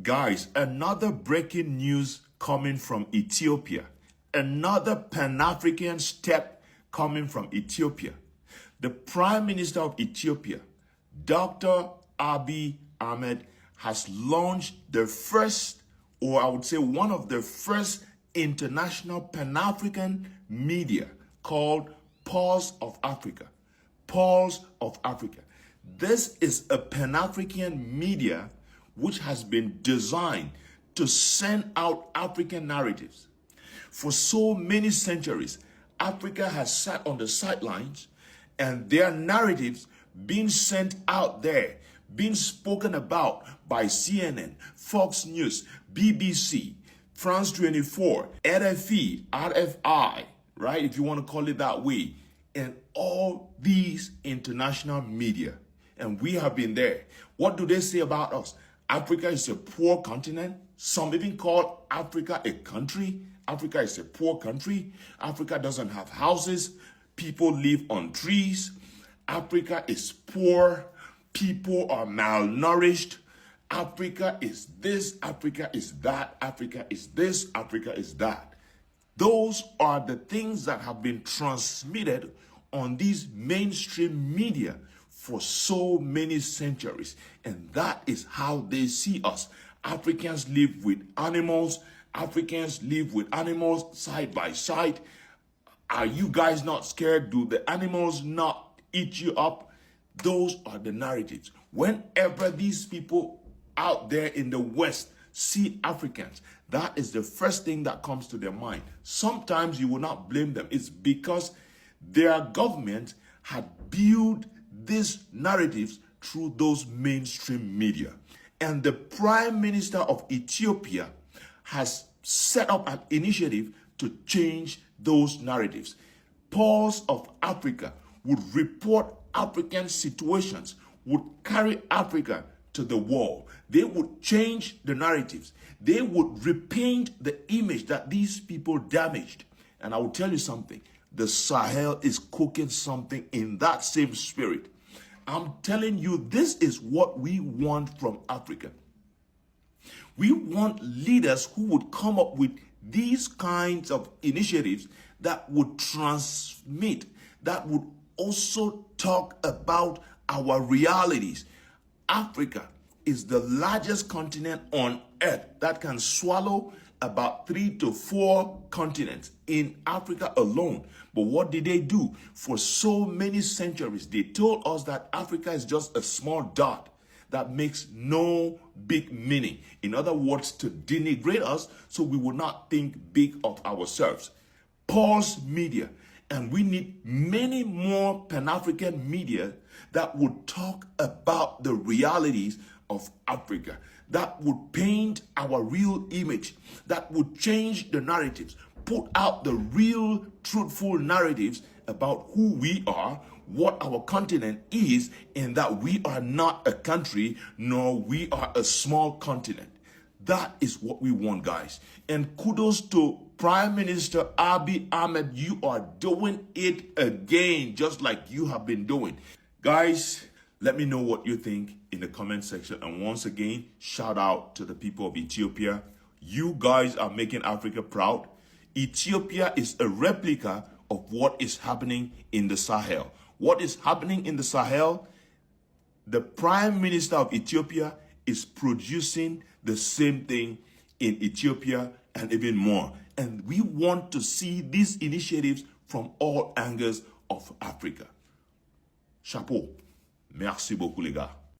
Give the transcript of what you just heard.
Guys, another breaking news coming from Ethiopia. Another Pan-African step coming from Ethiopia. The Prime Minister of Ethiopia, Dr. Abiy Ahmed, has launched the first, or I would say one of the first international Pan-African media called Pulse of Africa. Pulse of Africa. This is a Pan-African media which has been designed to send out African narratives. For so many centuries, Africa has sat on the sidelines and their narratives being sent out there, being spoken about by CNN, Fox News, BBC, France 24, RFE, RFI, right? If you want to call it that way, and all these international media. And we have been there. What do they say about us? Africa is a poor continent. Some even call Africa a country. Africa is a poor country. Africa doesn't have houses. People live on trees. Africa is poor. People are malnourished. Africa is this. Africa is that. Africa is this. Africa is that. Those are the things that have been transmitted on these mainstream media for so many centuries. And that is how they see us. Africans live with animals. Africans live with animals side by side. Are you guys not scared? Do the animals not eat you up? Those are the narratives. Whenever these people out there in the West see Africans, that is the first thing that comes to their mind. Sometimes you will not blame them. It's because their government had built these narratives through those mainstream media. And the Prime Minister of Ethiopia has set up an initiative to change those narratives. Pulse of Africa would report African situations, would carry Africa to the wall. They would change the narratives. They would repaint the image that these people damaged. And I will tell you something. The Sahel is cooking something in that same spirit. I'm telling you, this is what we want from Africa. We want leaders who would come up with these kinds of initiatives that would transmit, that would also talk about our realities. Africa is the largest continent on earth that can swallow about 3 to 4 continents in Africa alone. But what did they do? For so many centuries, they told us that Africa is just a small dot that makes no big meaning. In other words, to denigrate us so we will not think big of ourselves. Pulse media. And we need many more Pan-African media that would talk about the realities of Africa, that would paint our real image, that would change the narratives, put out the real truthful narratives about who we are, what our continent is, and that we are not a country, nor we are a small continent. That is what we want, guys. And kudos to Prime Minister Abiy Ahmed. You are doing it again, just like you have been doing. Guys, let me know what you think in the comment section. And once again, shout out to the people of Ethiopia. You guys are making Africa proud. Ethiopia is a replica of what is happening in the Sahel. What is happening in the Sahel? The Prime Minister of Ethiopia is producing the same thing in Ethiopia and even more. And we want to see these initiatives from all angles of Africa. Chapeau. Merci beaucoup, les gars.